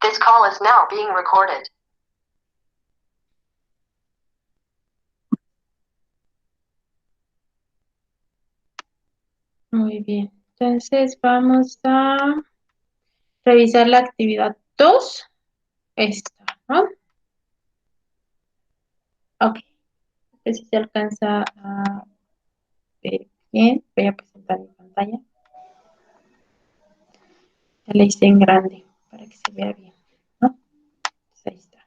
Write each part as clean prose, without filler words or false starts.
This call is now being recorded. Muy bien. Entonces vamos a revisar la actividad 2. Esta, ¿no? Ok. A ver si se alcanza a ver bien. Voy a presentar mi pantalla. Ya la hice en grande para que se vea bien, ¿no? Entonces, ahí está.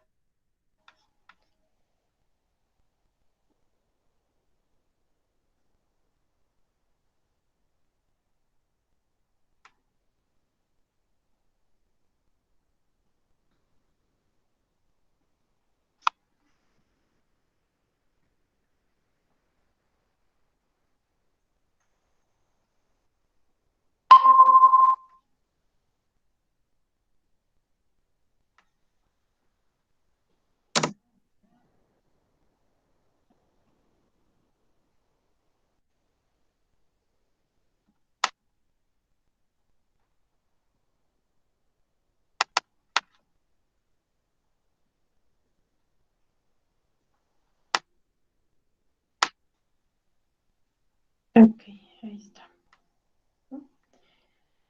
Ok, ahí está.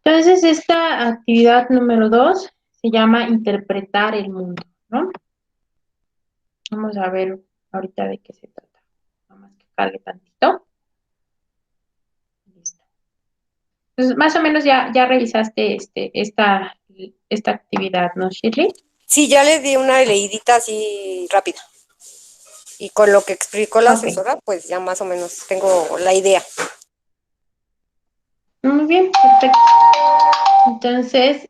Entonces, esta actividad número 2 se llama interpretar el mundo, ¿no? Vamos a ver ahorita de qué se trata. Nada más que cargue tantito. Listo. Entonces, más o menos ya revisaste esta actividad, ¿no, Shirley? Sí, ya le di una leidita así rápida. Y con lo que explicó la Ok. asesora, pues ya más o menos tengo la idea. Muy bien, perfecto. Entonces,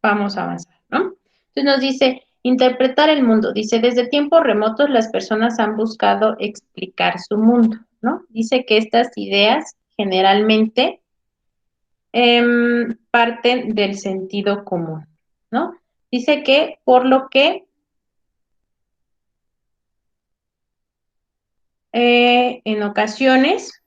vamos a avanzar, ¿no? Entonces nos dice, interpretar el mundo. Dice, desde tiempos remotos las personas han buscado explicar su mundo, ¿no? Dice que estas ideas generalmente parten del sentido común, ¿no? Dice que por lo que en ocasiones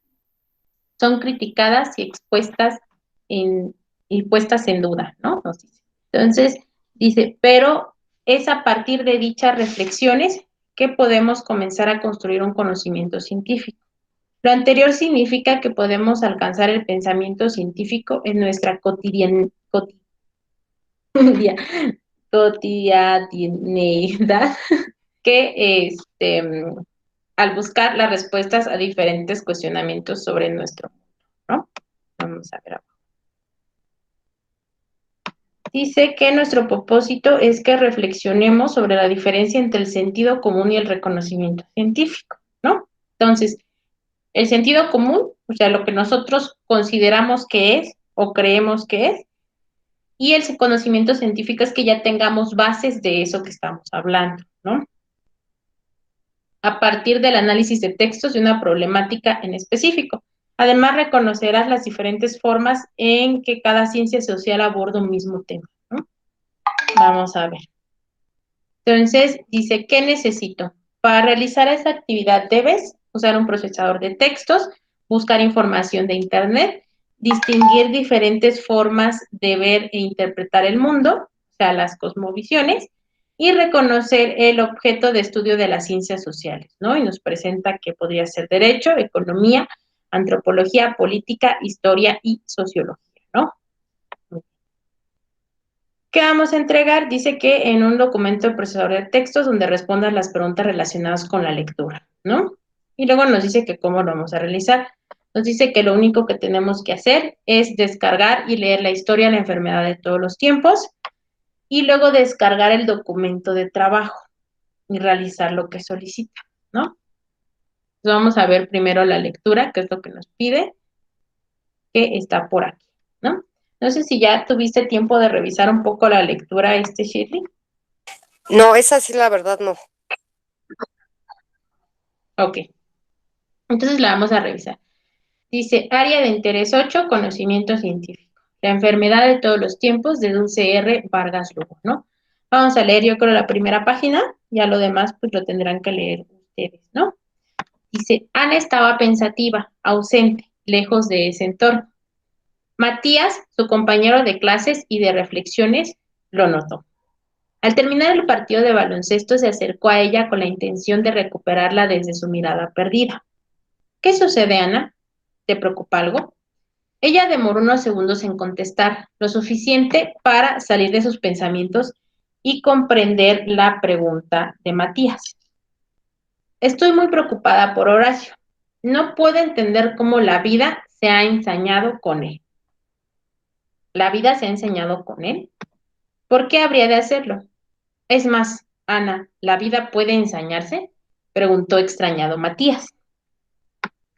son criticadas y expuestas y puestas en duda, ¿no? Nos dice. Entonces, dice, pero es a partir de dichas reflexiones que podemos comenzar a construir un conocimiento científico. Lo anterior significa que podemos alcanzar el pensamiento científico en nuestra cotidianidad, que al buscar las respuestas a diferentes cuestionamientos sobre nuestro mundo, ¿no? Vamos a ver abajo. Dice que nuestro propósito es que reflexionemos sobre la diferencia entre el sentido común y el reconocimiento científico, ¿no? Entonces, el sentido común, o sea, lo que nosotros consideramos que es o creemos que es, y el conocimiento científico es que ya tengamos bases de eso que estamos hablando, ¿no? A partir del análisis de textos de una problemática en específico. Además, reconocerás las diferentes formas en que cada ciencia social aborda un mismo tema, ¿no? Vamos a ver. Entonces, dice, ¿qué necesito? Para realizar esta actividad debes usar un procesador de textos, buscar información de Internet, distinguir diferentes formas de ver e interpretar el mundo, o sea, las cosmovisiones, y reconocer el objeto de estudio de las ciencias sociales, ¿no? Y nos presenta que podría ser derecho, economía, antropología, política, historia y sociología, ¿no? ¿Qué vamos a entregar? Dice que en un documento de procesador de textos donde respondas las preguntas relacionadas con la lectura, ¿no? Y luego nos dice que cómo lo vamos a realizar. Nos dice que lo único que tenemos que hacer es descargar y leer la historia de la enfermedad de todos los tiempos y luego descargar el documento de trabajo y realizar lo que solicita, ¿no? Entonces vamos a ver primero la lectura, que es lo que nos pide, que está por aquí, ¿no? No sé si ya tuviste tiempo de revisar un poco la lectura, Shirley. No, esa sí la verdad no. Ok, entonces la vamos a revisar. Dice, área de interés 8, conocimiento científico. La enfermedad de todos los tiempos de Dulce R. Vargas Lugo, ¿no? Vamos a leer, yo creo, la primera página, ya lo demás, pues lo tendrán que leer ustedes, ¿no? Dice, Ana estaba pensativa, ausente, lejos de ese entorno. Matías, su compañero de clases y de reflexiones, lo notó. Al terminar el partido de baloncesto se acercó a ella con la intención de recuperarla desde su mirada perdida. ¿Qué sucede, Ana? ¿Te preocupa algo? Ella demoró unos segundos en contestar, lo suficiente para salir de sus pensamientos y comprender la pregunta de Matías. Estoy muy preocupada por Horacio. No puedo entender cómo la vida se ha ensañado con él. ¿La vida se ha ensañado con él? ¿Por qué habría de hacerlo? Es más, Ana, ¿la vida puede ensañarse? Preguntó extrañado Matías.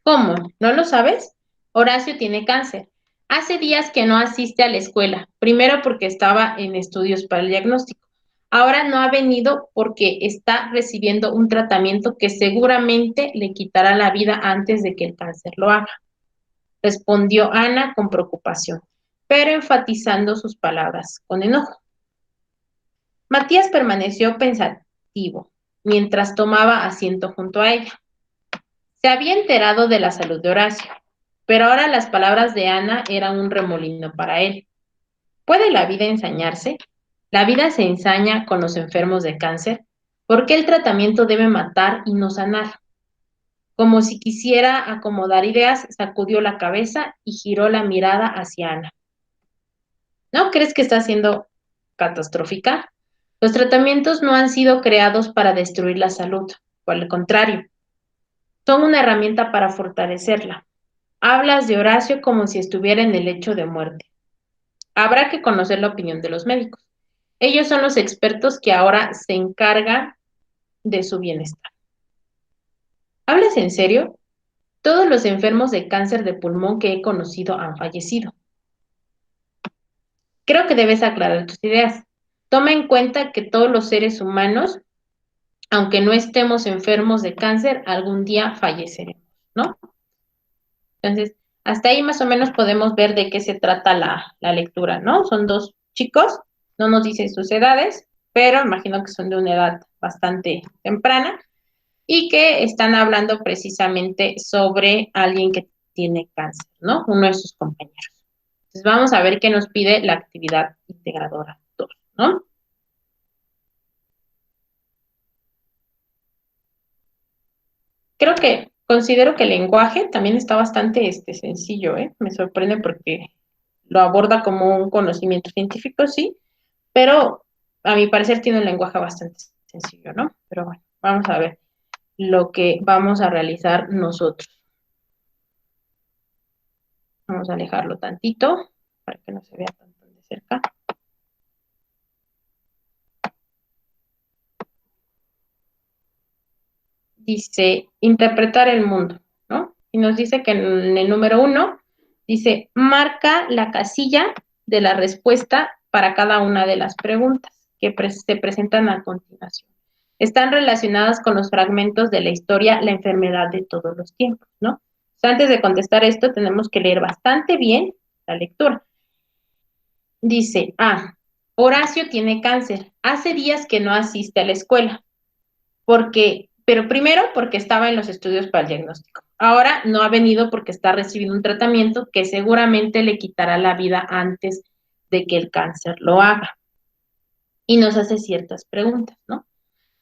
¿Cómo? ¿No lo sabes? Horacio tiene cáncer. Hace días que no asiste a la escuela, primero porque estaba en estudios para el diagnóstico. Ahora no ha venido porque está recibiendo un tratamiento que seguramente le quitará la vida antes de que el cáncer lo haga, respondió Ana con preocupación, pero enfatizando sus palabras con enojo. Matías permaneció pensativo mientras tomaba asiento junto a ella. Se había enterado de la salud de Horacio, pero ahora las palabras de Ana eran un remolino para él. ¿Puede la vida ensañarse? ¿La vida se ensaña con los enfermos de cáncer? ¿Por qué el tratamiento debe matar y no sanar? Como si quisiera acomodar ideas, sacudió la cabeza y giró la mirada hacia Ana. ¿No crees que está siendo catastrófica? Los tratamientos no han sido creados para destruir la salud, por el contrario, son una herramienta para fortalecerla. Hablas de Horacio como si estuviera en el lecho de muerte. Habrá que conocer la opinión de los médicos. Ellos son los expertos que ahora se encargan de su bienestar. ¿Hablas en serio? Todos los enfermos de cáncer de pulmón que he conocido han fallecido. Creo que debes aclarar tus ideas. Toma en cuenta que todos los seres humanos, aunque no estemos enfermos de cáncer, algún día falleceremos, ¿no? Entonces, hasta ahí más o menos podemos ver de qué se trata la lectura, ¿no? Son dos chicos, no nos dicen sus edades, pero imagino que son de una edad bastante temprana y que están hablando precisamente sobre alguien que tiene cáncer, ¿no? Uno de sus compañeros. Entonces, vamos a ver qué nos pide la actividad integradora 2, ¿no? Considero que el lenguaje también está bastante sencillo, ¿eh? Me sorprende porque lo aborda como un conocimiento científico, sí, pero a mi parecer tiene un lenguaje bastante sencillo, ¿no? Pero bueno, vamos a ver lo que vamos a realizar nosotros. Vamos a alejarlo tantito para que no se vea tanto de cerca. Dice, interpretar el mundo, ¿no? Y nos dice que en el número 1, dice, marca la casilla de la respuesta para cada una de las preguntas que se presentan a continuación. Están relacionadas con los fragmentos de la historia, la enfermedad de todos los tiempos, ¿no? O sea, antes de contestar esto, tenemos que leer bastante bien la lectura. Dice, Horacio tiene cáncer. Hace días que no asiste a la escuela. Pero primero porque estaba en los estudios para el diagnóstico. Ahora no ha venido porque está recibiendo un tratamiento que seguramente le quitará la vida antes de que el cáncer lo haga. Y nos hace ciertas preguntas, ¿no?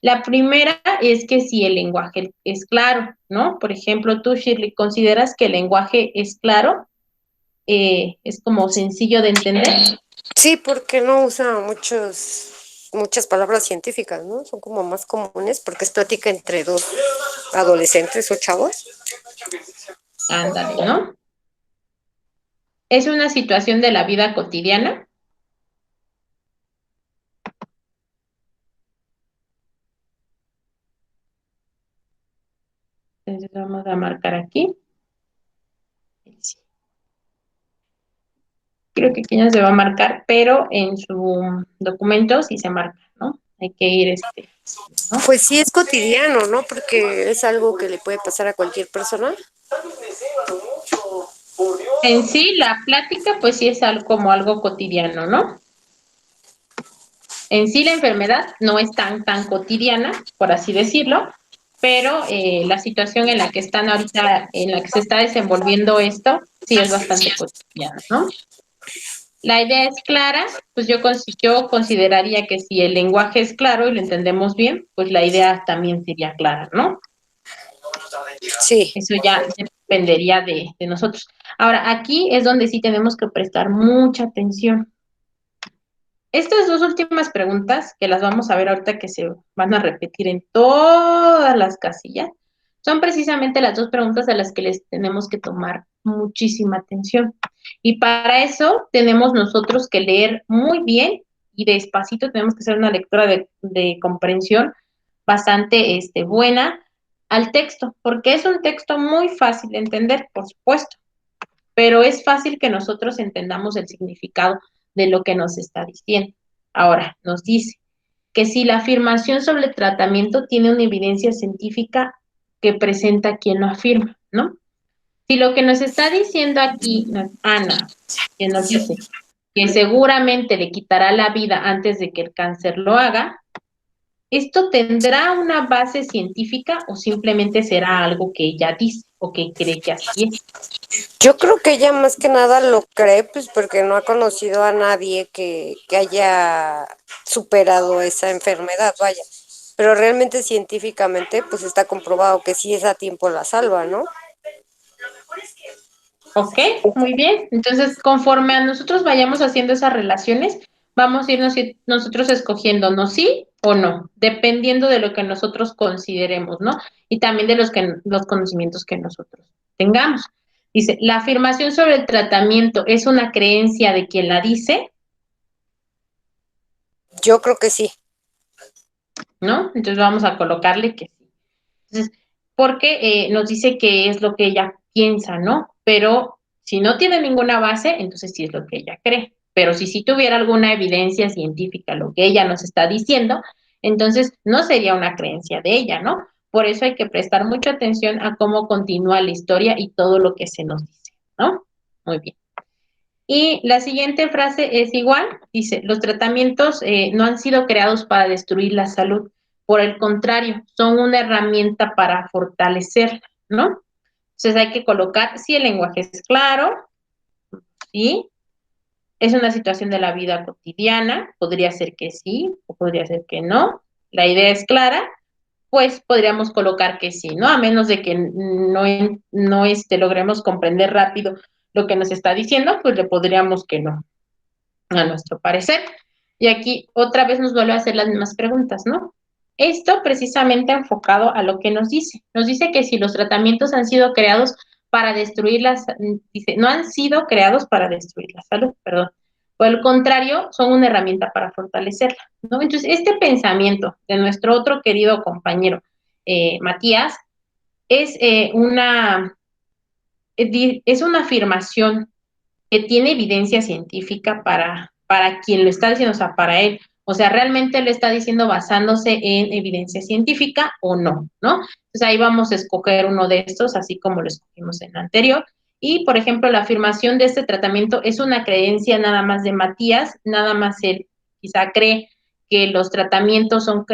La primera es que si el lenguaje es claro, ¿no? Por ejemplo, tú, Shirley, ¿consideras que el lenguaje es claro? ¿Es como sencillo de entender? Sí, porque no usa muchas palabras científicas, ¿no? Son como más comunes porque es plática entre dos adolescentes o chavos. Ándale, ¿no? ¿Es una situación de la vida cotidiana? Entonces vamos a marcar aquí. Creo que aquí no se va a marcar, pero en su documento sí se marca, ¿no? Hay que ir ¿no? Pues sí es cotidiano, ¿no? Porque es algo que le puede pasar a cualquier persona. En sí, la plática, pues sí es como algo cotidiano, ¿no? En sí, la enfermedad no es tan cotidiana, por así decirlo, pero la situación en la que están ahorita, en la que se está desenvolviendo esto, sí es bastante cotidiano, ¿no? La idea es clara, pues yo consideraría que si el lenguaje es claro y lo entendemos bien, pues la idea también sería clara, ¿no? Sí. Eso ya dependería de nosotros. Ahora, aquí es donde sí tenemos que prestar mucha atención. Estas dos últimas preguntas, que las vamos a ver ahorita que se van a repetir en todas las casillas, son precisamente las dos preguntas a las que les tenemos que tomar muchísima atención. Y para eso tenemos nosotros que leer muy bien y despacito, tenemos que hacer una lectura de comprensión bastante buena al texto, porque es un texto muy fácil de entender, por supuesto, pero es fácil que nosotros entendamos el significado de lo que nos está diciendo. Ahora, nos dice que si la afirmación sobre el tratamiento tiene una evidencia científica que presenta quien lo afirma, ¿no? Si lo que nos está diciendo aquí Ana, que nos dice que seguramente le quitará la vida antes de que el cáncer lo haga, ¿esto tendrá una base científica o simplemente será algo que ella dice o que cree que así es? Yo creo que ella más que nada lo cree, pues porque no ha conocido a nadie que haya superado esa enfermedad, vaya. Pero realmente científicamente, pues está comprobado que sí es a tiempo la salva, ¿no? Ok, muy bien. Entonces, conforme a nosotros vayamos haciendo esas relaciones, vamos a ir nosotros escogiendo no sí o no, dependiendo de lo que nosotros consideremos, ¿no? Y también de los conocimientos que nosotros tengamos. Dice, la afirmación sobre el tratamiento es una creencia de quien la dice, Yo creo que sí. ¿no? Entonces vamos a colocarle que sí. Entonces, porque nos dice que es lo que ella piensa, ¿no? Pero si no tiene ninguna base, entonces sí es lo que ella cree. Pero si sí tuviera alguna evidencia científica, lo que ella nos está diciendo, entonces no sería una creencia de ella, ¿no? Por eso hay que prestar mucha atención a cómo continúa la historia y todo lo que se nos dice, ¿no? Muy bien. Y la siguiente frase es igual, dice, los tratamientos no han sido creados para destruir la salud, por el contrario, son una herramienta para fortalecerla, ¿no? Entonces hay que colocar si el lenguaje es claro, sí, es una situación de la vida cotidiana, podría ser que sí o podría ser que no, la idea es clara, pues podríamos colocar que sí, ¿no? A menos de que no logremos comprender rápido lo que nos está diciendo, pues le podríamos que no, a nuestro parecer. Y aquí otra vez nos vuelve a hacer las mismas preguntas, ¿no? Esto precisamente enfocado a lo que nos dice. Nos dice que si los tratamientos han sido creados para destruir dice, no han sido creados para destruir la salud, perdón. Por el contrario, son una herramienta para fortalecerla, ¿no? Entonces, este pensamiento de nuestro otro querido compañero, Matías, es, es una afirmación que tiene evidencia científica para quien lo está diciendo, o sea, para él. O sea, realmente lo está diciendo basándose en evidencia científica o no, ¿no? Entonces ahí vamos a escoger uno de estos, así como lo escogimos en el anterior. Y, por ejemplo, la afirmación de este tratamiento es una creencia nada más de Matías, nada más él quizá cree que los tratamientos son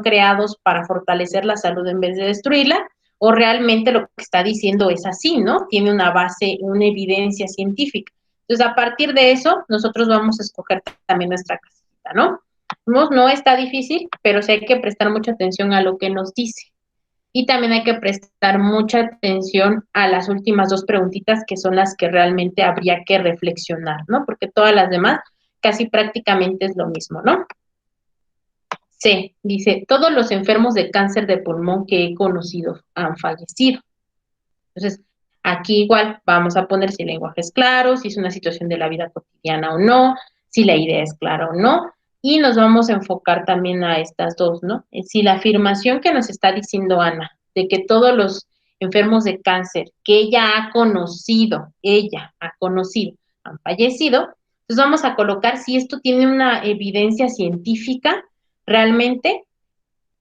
creados para fortalecer la salud en vez de destruirla, o realmente lo que está diciendo es así, ¿no? Tiene una base, una evidencia científica. Entonces, a partir de eso, nosotros vamos a escoger también nuestra casita, ¿no? No está difícil, pero sí hay que prestar mucha atención a lo que nos dice. Y también hay que prestar mucha atención a las últimas dos preguntitas, que son las que realmente habría que reflexionar, ¿no? Porque todas las demás casi prácticamente es lo mismo, ¿no? C, dice, todos los enfermos de cáncer de pulmón que he conocido han fallecido. Entonces, aquí igual vamos a poner si el lenguaje es claro, si es una situación de la vida cotidiana o no, si la idea es clara o no, y nos vamos a enfocar también a estas dos, ¿no? Si la afirmación que nos está diciendo Ana, de que todos los enfermos de cáncer que ella ha conocido, han fallecido, entonces vamos a colocar si esto tiene una evidencia científica realmente,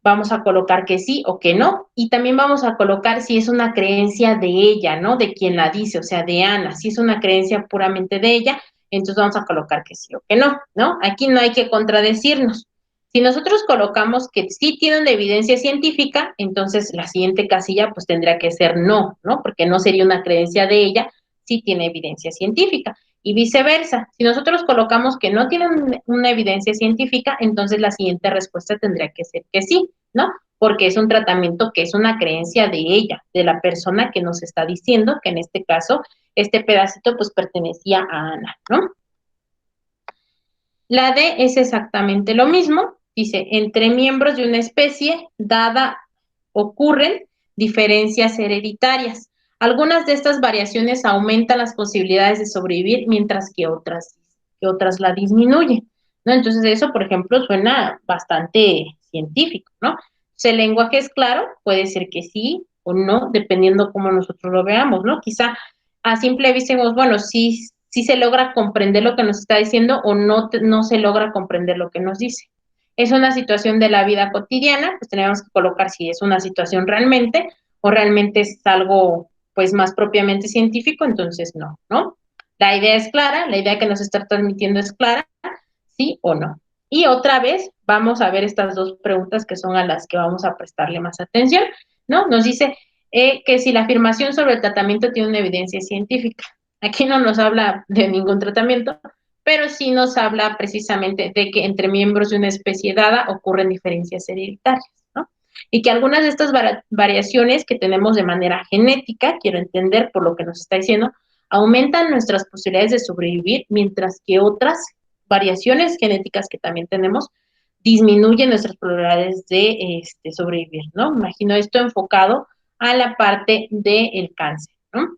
vamos a colocar que sí o que no, y también vamos a colocar si es una creencia de ella, ¿no? De quien la dice, o sea, de Ana. Si es una creencia puramente de ella, entonces vamos a colocar que sí o que no, ¿no? Aquí no hay que contradecirnos. Si nosotros colocamos que sí tiene una evidencia científica, entonces la siguiente casilla pues tendría que ser no, ¿no? Porque no sería una creencia de ella, sí tiene evidencia científica. Y viceversa, si nosotros colocamos que no tienen una evidencia científica, entonces la siguiente respuesta tendría que ser que sí, ¿no? Porque es un tratamiento que es una creencia de ella, de la persona que nos está diciendo, que en este caso, este pedacito pues pertenecía a Ana, ¿no? La D es exactamente lo mismo, dice, entre miembros de una especie dada ocurren diferencias hereditarias. Algunas de estas variaciones aumentan las posibilidades de sobrevivir, mientras que otras la disminuyen, ¿no? Entonces eso, por ejemplo, suena bastante científico, ¿no? Si el lenguaje es claro, puede ser que sí o no, dependiendo cómo nosotros lo veamos, ¿no? Quizá a simple vista digamos, bueno, sí se logra comprender lo que nos está diciendo o no se logra comprender lo que nos dice. Es una situación de la vida cotidiana, pues tenemos que colocar si es una situación realmente o realmente es algo pues más propiamente científico, entonces no, ¿no? La idea es clara, la idea que nos está transmitiendo es clara, sí o no. Y otra vez vamos a ver estas dos preguntas que son a las que vamos a prestarle más atención, ¿no? Nos dice que si la afirmación sobre el tratamiento tiene una evidencia científica. Aquí no nos habla de ningún tratamiento, pero sí nos habla precisamente de que entre miembros de una especie dada ocurren diferencias hereditarias, ¿no? Y que algunas de estas variaciones que tenemos de manera genética, quiero entender por lo que nos está diciendo, aumentan nuestras posibilidades de sobrevivir, mientras que otras variaciones genéticas que también tenemos disminuyen nuestras probabilidades de sobrevivir, ¿no? Imagino esto enfocado a la parte del cáncer, ¿no?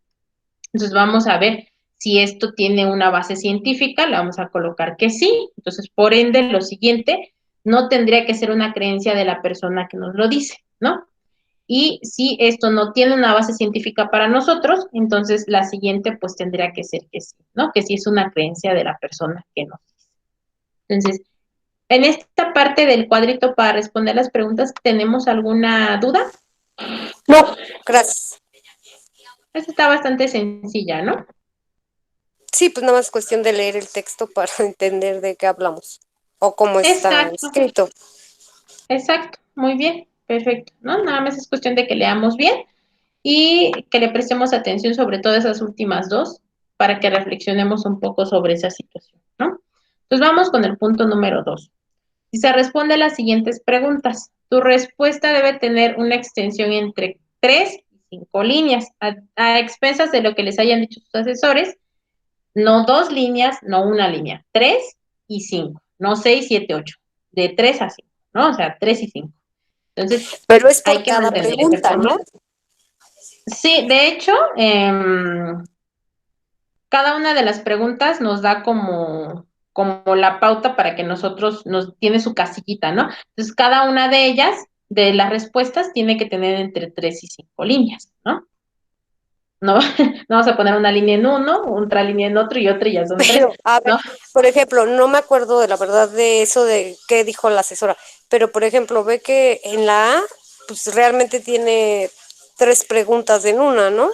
Entonces vamos a ver si esto tiene una base científica, le vamos a colocar que sí, entonces por ende lo siguiente no tendría que ser una creencia de la persona que nos lo dice, ¿no? Y si esto no tiene una base científica para nosotros, entonces la siguiente pues tendría que ser que sí, ¿no? Que sí es una creencia de la persona que nos dice. Entonces, en esta parte del cuadrito para responder las preguntas, ¿tenemos alguna duda? No, gracias. Esta está bastante sencilla, ¿no? Sí, pues nada más cuestión de leer el texto para entender de qué hablamos o cómo está Exacto, escrito. exacto, muy bien, perfecto, ¿no? Nada más es cuestión de que leamos bien y que le prestemos atención sobre todo esas últimas dos para que reflexionemos un poco sobre esa situación, ¿no? Entonces vamos con el punto número 2. Si se responde a las siguientes preguntas, tu respuesta debe tener una extensión entre 3 y 5 líneas, a expensas de lo que les hayan dicho sus asesores, no 2 líneas, no una línea, 3 y 5, no 6, 7, 8, de 3 a 5, ¿no? O sea, 3 y 5. Entonces, Pero es hay por que cada mantener ese pregunta, ¿no? formato. Sí, de hecho, cada una de las preguntas nos da como la pauta para que nosotros nos tiene su casillita, ¿no? Entonces, cada una de ellas, de las respuestas, tiene que tener entre 3 y 5 líneas, ¿no? No, no vamos a poner una línea en uno, otra línea en otro y otra y ya son 3, Pero, a ver, ¿no? por ejemplo, no me acuerdo de la verdad de eso de qué dijo la asesora, pero por ejemplo, ve que en la A, pues realmente tiene 3 preguntas en una, ¿no?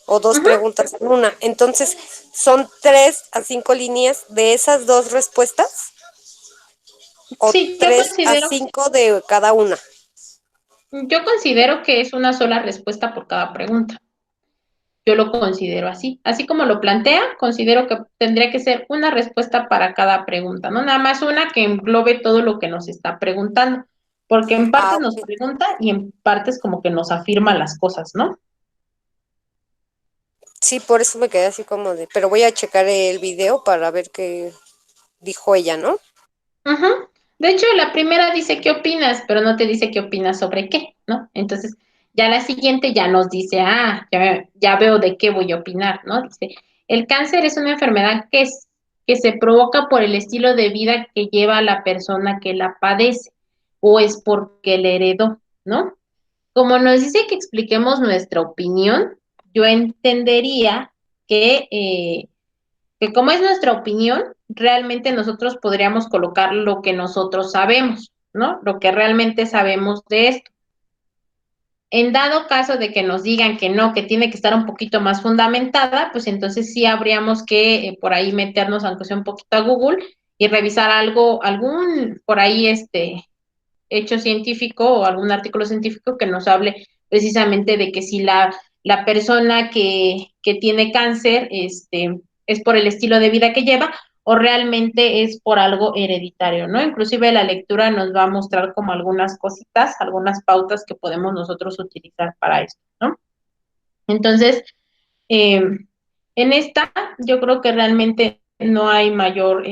O dos Ujú. preguntas en una. Entonces, son 3 a 5 líneas de esas 2 respuestas o Sí, 3 a 5 de cada una. yo considero que es una sola respuesta por cada pregunta. Yo lo considero así. Así como lo plantea, considero que tendría que ser una respuesta para cada pregunta, ¿no? Nada más una que englobe todo lo que nos está preguntando, porque en Ah, partes nos ok. pregunta y en partes como que nos afirma las cosas, ¿no? Sí, por eso me quedé así como de, pero voy a checar el video para ver qué dijo ella, ¿no? Ujú. De hecho, la primera dice qué opinas, pero no te dice qué opinas sobre qué, ¿no? Entonces, ya la siguiente ya nos dice, ya veo de qué voy a opinar, ¿no? Dice, el cáncer es una enfermedad que se provoca por el estilo de vida que lleva la persona que la padece, o es porque le heredó, ¿no? Como nos dice que expliquemos nuestra opinión, yo entendería que como es nuestra opinión, realmente nosotros podríamos colocar lo que nosotros sabemos, ¿no? Lo que realmente sabemos de esto. En dado caso de que nos digan que no, que tiene que estar un poquito más fundamentada, pues entonces sí habríamos que por ahí meternos, aunque sea un poquito a Google, y revisar algún por ahí hecho científico o algún artículo científico que nos hable precisamente de que si la persona que tiene cáncer es por el estilo de vida que lleva o realmente es por algo hereditario, ¿no? Inclusive la lectura nos va a mostrar como algunas cositas, algunas pautas que podemos nosotros utilizar para esto, ¿no? Entonces, eh, en esta yo creo que realmente no hay mayor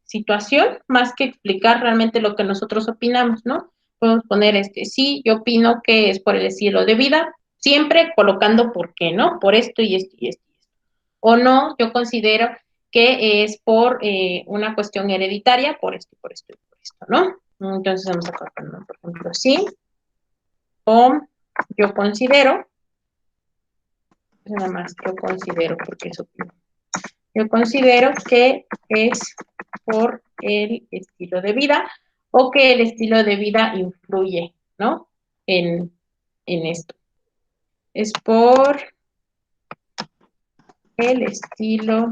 situación más que explicar realmente lo que nosotros opinamos, ¿no? Podemos poner sí, yo opino que es por el estilo de vida, siempre colocando por qué, ¿no? Por esto y esto y esto. O no, yo considero que es por una cuestión hereditaria, por esto y por esto y por esto, ¿no? Entonces vamos a colocar, ¿no? Por ejemplo, sí, o yo considero, nada más yo considero, porque es opinión. Yo considero que es por el estilo de vida o que el estilo de vida influye, ¿no? En esto. Es por el estilo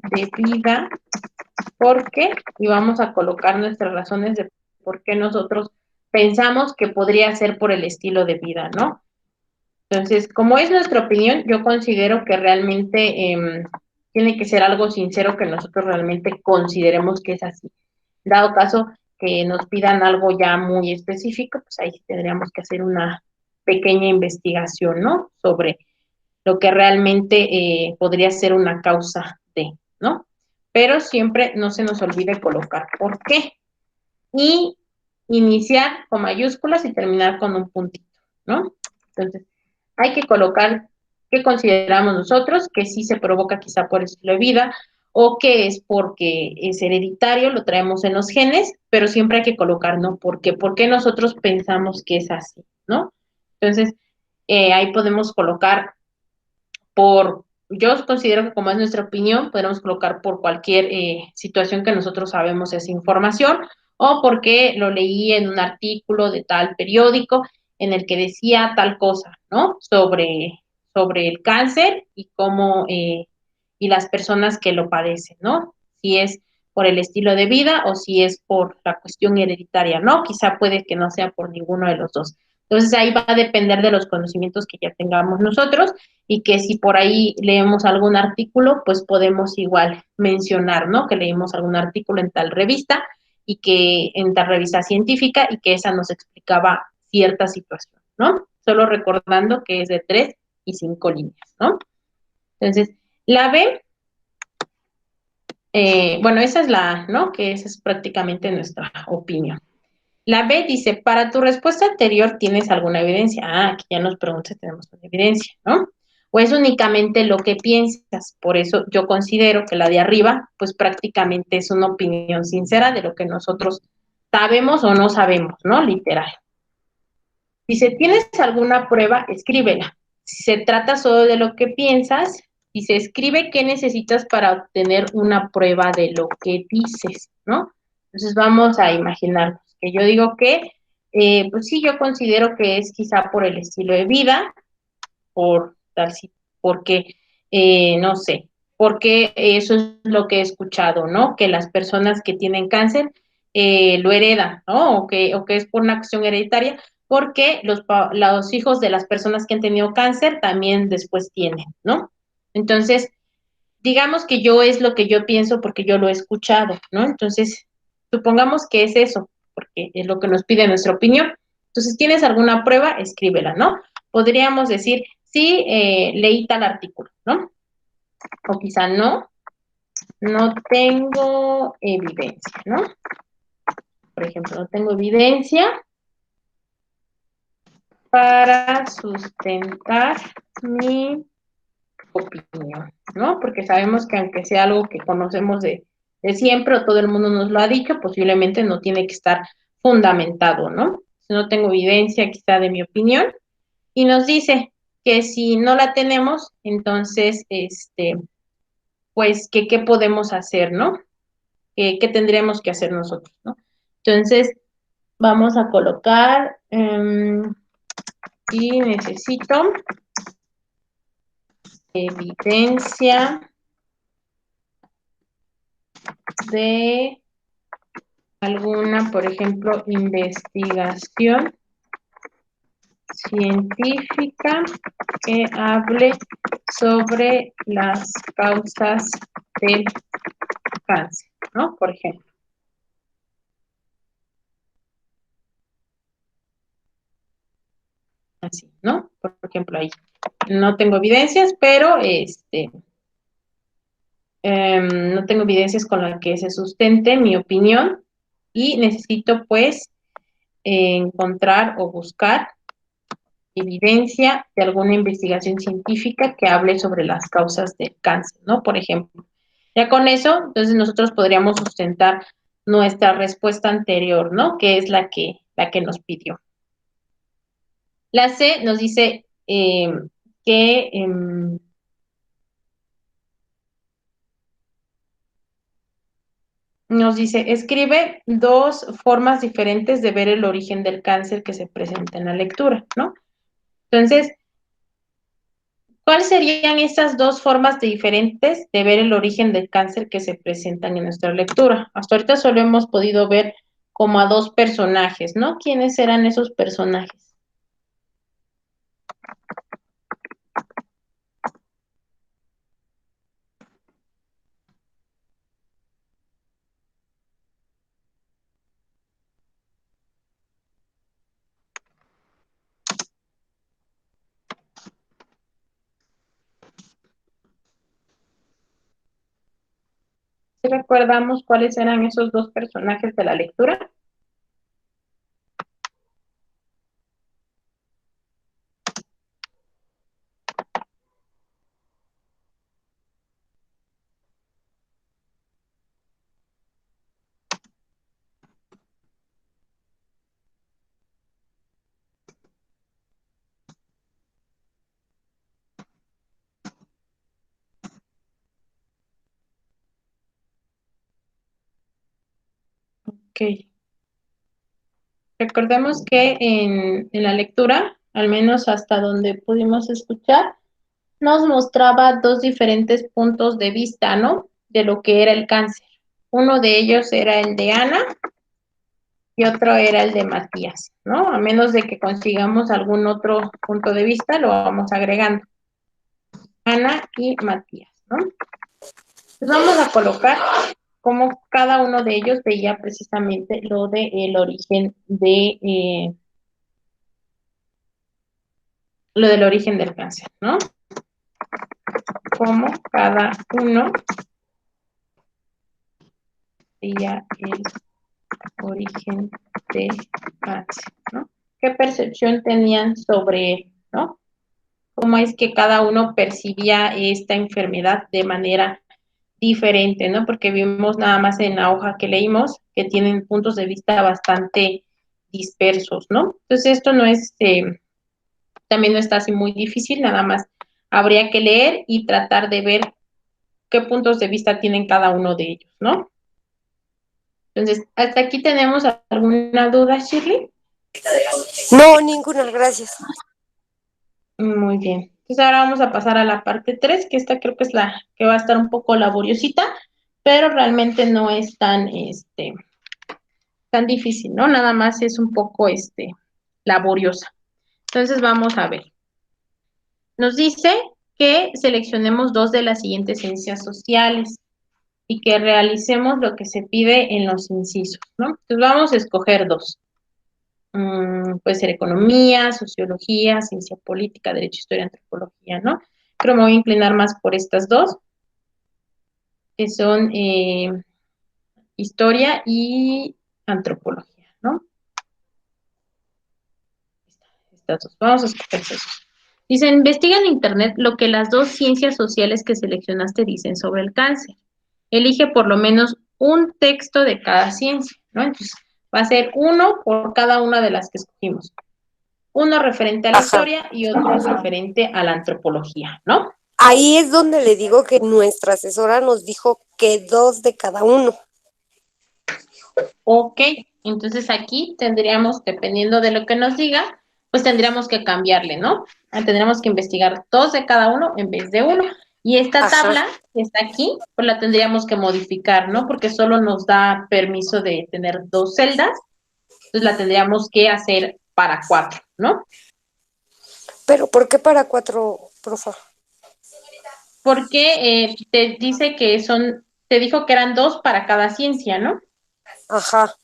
de vida, porque, y vamos a colocar nuestras razones de por qué nosotros pensamos que podría ser por el estilo de vida, ¿no? Entonces, como es nuestra opinión, yo considero que realmente tiene que ser algo sincero que nosotros realmente consideremos que es así. Dado caso que nos pidan algo ya muy específico, pues ahí tendríamos que hacer una pequeña investigación, ¿no? Sobre lo que realmente podría ser una causa de, ¿no? Pero siempre no se nos olvide colocar por qué. Y iniciar con mayúsculas y terminar con un puntito, ¿no? Entonces, hay que colocar qué consideramos nosotros, que sí se provoca quizá por estilo de vida, o que es porque es hereditario, lo traemos en los genes, pero siempre hay que colocar, ¿no? ¿Por qué nosotros pensamos que es así, ¿no? Entonces, ahí podemos colocar yo considero que como es nuestra opinión, podemos colocar por cualquier situación que nosotros sabemos esa información o porque lo leí en un artículo de tal periódico en el que decía tal cosa, ¿no? Sobre el cáncer y cómo, y las personas que lo padecen, ¿no? Si es por el estilo de vida o si es por la cuestión hereditaria, ¿no? Quizá puede que no sea por ninguno de los dos. Entonces ahí va a depender de los conocimientos que ya tengamos nosotros y que si por ahí leemos algún artículo, pues podemos igual mencionar, ¿no? Que leímos algún artículo en tal revista y que en tal revista científica y que esa nos explicaba cierta situación, ¿no? Solo recordando que es de 3 y 5 líneas, ¿no? Entonces, la B, bueno, esa es la A, ¿no? Que esa es prácticamente nuestra opinión. La B dice, para tu respuesta anterior, ¿tienes alguna evidencia? Ah, aquí ya nos pregunta si tenemos una evidencia, ¿no? O es únicamente lo que piensas. Por eso yo considero que la de arriba, pues prácticamente es una opinión sincera de lo que nosotros sabemos o no sabemos, ¿no? Literal. Dice, ¿tienes alguna prueba? Escríbela. Si se trata solo de lo que piensas, y se escribe qué necesitas para obtener una prueba de lo que dices, ¿no? Entonces vamos a imaginarnos que yo digo que, pues sí, yo considero que es quizá por el estilo de vida, por tal, porque, no sé, porque eso es lo que he escuchado, ¿no? Que las personas que tienen cáncer lo heredan, ¿no? O que es por una cuestión hereditaria, porque los hijos de las personas que han tenido cáncer también después tienen, ¿no? Entonces, digamos que yo es lo que yo pienso porque yo lo he escuchado, ¿no? Entonces, supongamos que es eso, porque es lo que nos pide nuestra opinión. Entonces, ¿tienes alguna prueba? Escríbela, ¿no? Podríamos decir, sí, leí tal artículo, ¿no? O quizá no tengo evidencia, ¿no? Por ejemplo, no tengo evidencia para sustentar mi opinión, ¿no? Porque sabemos que aunque sea algo que conocemos de siempre o todo el mundo nos lo ha dicho, posiblemente no tiene que estar fundamentado, ¿no? Si no tengo evidencia quizá de mi opinión, y nos dice que si no la tenemos, entonces, pues, ¿qué podemos hacer, no? ¿Qué tendríamos que hacer nosotros, no? Entonces, vamos a colocar, y necesito evidencia de alguna, por ejemplo, investigación científica que hable sobre las causas del cáncer, ¿no? Por ejemplo. Así, ¿no? Por ejemplo, ahí. No tengo evidencias, pero no tengo evidencias con las que se sustente mi opinión y necesito, pues, encontrar o buscar evidencia de alguna investigación científica que hable sobre las causas del cáncer, ¿no? Por ejemplo. Ya con eso, entonces nosotros podríamos sustentar nuestra respuesta anterior, ¿no? Que es la que nos pidió. La C nos dice que nos dice, escribe dos formas diferentes de ver el origen del cáncer que se presenta en la lectura, ¿no? Entonces, ¿cuáles serían estas dos formas diferentes de ver el origen del cáncer que se presentan en nuestra lectura? Hasta ahorita solo hemos podido ver como a dos personajes, ¿no? ¿Quiénes eran esos personajes? ¿Sí recordamos cuáles eran esos dos personajes de la lectura? Ok. Recordemos que en la lectura, al menos hasta donde pudimos escuchar, nos mostraba dos diferentes puntos de vista, ¿no? De lo que era el cáncer. Uno de ellos era el de Ana y otro era el de Matías, ¿no? A menos de que consigamos algún otro punto de vista, lo vamos agregando. Ana y Matías, ¿no? Pues vamos a colocar cómo cada uno de ellos veía precisamente lo del origen de lo del origen del cáncer, ¿no? Cómo cada uno veía el origen del cáncer, ¿no? ¿Qué percepción tenían sobre él, ¿no? Cómo es que cada uno percibía esta enfermedad de manera diferente, ¿no? Porque vimos nada más en la hoja que leímos que tienen puntos de vista bastante dispersos, ¿no? Entonces esto no es, también no está así muy difícil, nada más habría que leer y tratar de ver qué puntos de vista tienen cada uno de ellos, ¿no? Entonces, ¿hasta aquí tenemos alguna duda, Shirley? No, ninguna, gracias. Muy bien. Entonces ahora vamos a pasar a la parte 3, que esta creo que es la que va a estar un poco laboriosita, pero realmente no es tan difícil, ¿no? Nada más es un poco laboriosa. Entonces vamos a ver. Nos dice que seleccionemos dos de las siguientes ciencias sociales y que realicemos lo que se pide en los incisos, ¿no? Entonces vamos a escoger dos. Puede ser economía, sociología, ciencia política, derecho, historia, antropología, ¿no? Creo que me voy a inclinar más por estas dos, que son historia y antropología, ¿no? Estas dos. Vamos a escoger esos. Dice, investiga en Internet lo que las dos ciencias sociales que seleccionaste dicen sobre el cáncer. Elige por lo menos un texto de cada ciencia, ¿no? Entonces, va a ser uno por cada una de las que escogimos. Uno referente a la historia y otro referente a la antropología, ¿no? Ahí es donde le digo que nuestra asesora nos dijo que dos de cada uno. Ok, entonces aquí tendríamos, dependiendo de lo que nos diga, pues tendríamos que cambiarle, ¿no? Tendríamos que investigar dos de cada uno en vez de uno. Y esta tabla que está aquí, pues la tendríamos que modificar, ¿no? Porque solo nos da permiso de tener dos celdas, entonces la tendríamos que hacer para 4, ¿no? Pero ¿por qué para 4, profa? Porque te dice que te dijo que eran 2 para cada ciencia, ¿no? Ajá.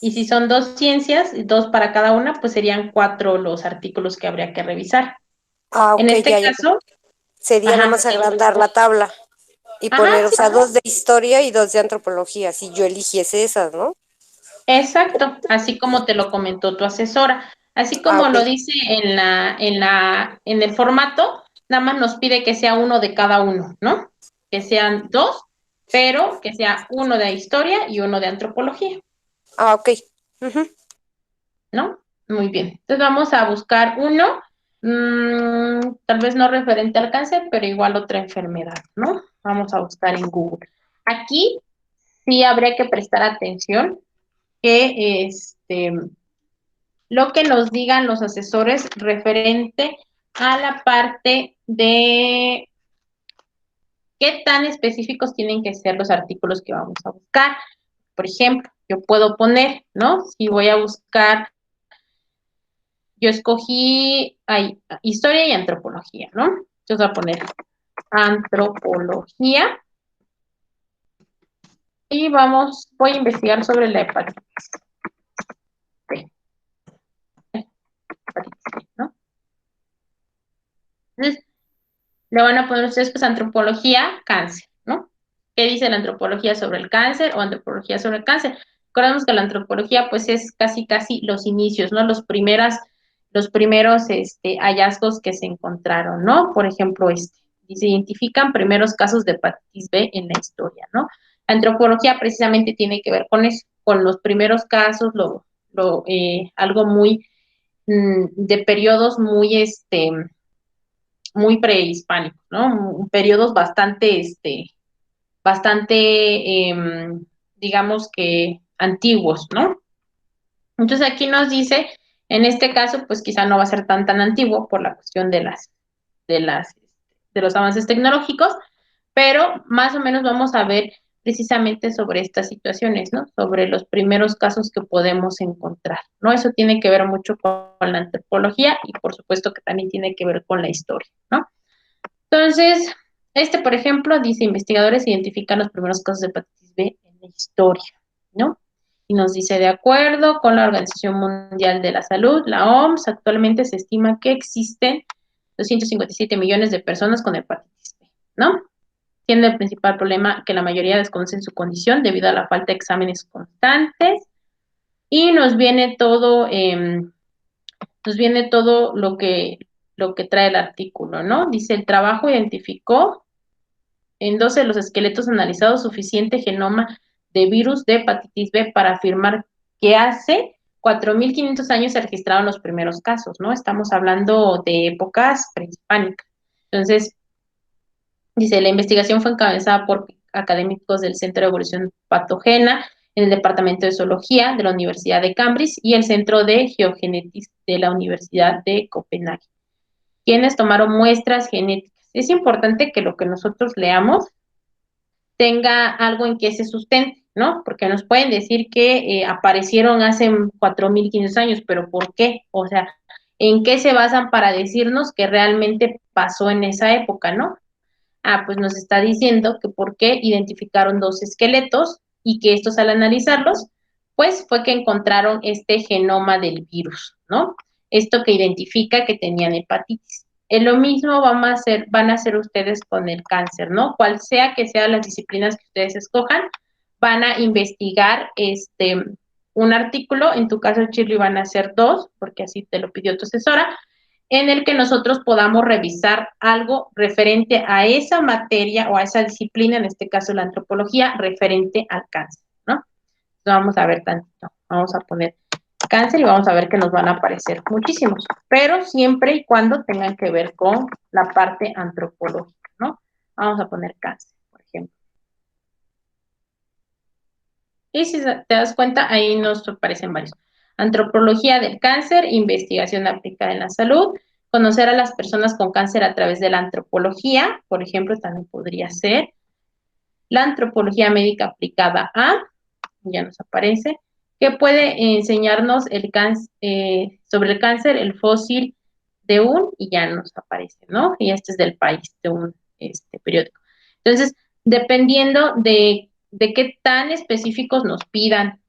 Y si son 2 ciencias, 2 para cada una, pues serían 4 los artículos que habría que revisar. Ah, En ok, este ya. caso, Sería nada ajá, más agrandar la tabla y ajá, poner, o sí, sea, 2 de historia y 2 de antropología, si yo eligiese esas, ¿no? exacto, así como te lo comentó tu asesora, así Ah, como ok. lo dice en el formato, nada más nos pide que sea uno de cada uno, ¿no? Que sean 2, pero que sea uno de historia y uno de antropología, Ah, ok. Ujú. ¿no? Muy bien. Entonces vamos a buscar uno, tal vez no referente al cáncer, pero igual otra enfermedad, ¿no? Vamos a buscar en Google. Aquí sí habría que prestar atención que lo que nos digan los asesores referente a la parte de qué tan específicos tienen que ser los artículos que vamos a buscar. Por ejemplo, yo puedo poner, ¿no? Si voy a buscar, yo escogí historia y antropología, ¿no? Entonces voy a poner antropología y voy a investigar sobre la hepatitis B, ¿no? Entonces, le van a poner ustedes, pues, antropología, cáncer, ¿no? ¿Qué dice la antropología sobre el cáncer o antropología sobre el cáncer? Recordemos que la antropología, pues, es casi los inicios, ¿no? Los primeros hallazgos que se encontraron, ¿no? Por ejemplo, se identifican primeros casos de hepatitis B en la historia, ¿no? La antropología precisamente tiene que ver con eso, con los primeros casos, algo muy, de periodos muy prehispánicos, ¿no? Periodos bastante, digamos que antiguos, ¿no? Entonces aquí nos dice, en este caso, pues quizá no va a ser tan antiguo por la cuestión de las, de los avances tecnológicos, pero más o menos vamos a ver precisamente sobre estas situaciones, ¿no? Sobre los primeros casos que podemos encontrar, ¿no? Eso tiene que ver mucho con la antropología y por supuesto que también tiene que ver con la historia, ¿no? Entonces, por ejemplo, dice, investigadores identifican los primeros casos de hepatitis B en la historia, ¿no? Y nos dice, de acuerdo con la Organización Mundial de la Salud, la OMS, actualmente se estima que existen 257 millones de personas con hepatitis B, ¿no? Siendo el principal problema que la mayoría desconocen su condición debido a la falta de exámenes constantes. Y nos viene todo lo que trae el artículo, ¿no? Dice, el trabajo identificó en 12 de los esqueletos analizados suficiente genoma de virus de hepatitis B para afirmar que hace 4.500 años se registraron los primeros casos, ¿no? Estamos hablando de épocas prehispánicas. Entonces, dice, la investigación fue encabezada por académicos del Centro de Evolución Patógena en el Departamento de Zoología de la Universidad de Cambridge y el Centro de Geogenetics de la Universidad de Copenhague, quienes tomaron muestras genéticas. Es importante que lo que nosotros leamos tenga algo en que se sustente, ¿no? Porque nos pueden decir que aparecieron hace 4.500 años, pero ¿por qué? O sea, ¿en qué se basan para decirnos que realmente pasó en esa época, ¿no? Ah, pues nos está diciendo que por qué identificaron 2 esqueletos y que estos al analizarlos, pues fue que encontraron este genoma del virus, ¿no? Esto que identifica que tenían hepatitis. Lo mismo van a hacer ustedes con el cáncer, ¿no? Cual sea que sean las disciplinas que ustedes escojan, van a investigar un artículo, en tu caso, Shirley, van a ser 2, porque así te lo pidió tu asesora, en el que nosotros podamos revisar algo referente a esa materia o a esa disciplina, en este caso la antropología, referente al cáncer, ¿no? Entonces vamos a ver tantito, vamos a poner cáncer y vamos a ver que nos van a aparecer muchísimos, pero siempre y cuando tengan que ver con la parte antropológica, ¿no? Vamos a poner cáncer, por ejemplo. Y si te das cuenta, ahí nos aparecen varios. Antropología del cáncer, investigación aplicada en la salud, conocer a las personas con cáncer a través de la antropología, por ejemplo, también podría ser. La antropología médica aplicada a, ya nos aparece, que puede enseñarnos sobre el cáncer, el fósil de un y ya nos aparece, ¿no? Y este es del país, de un periódico. Entonces, dependiendo de qué tan específicos nos pidan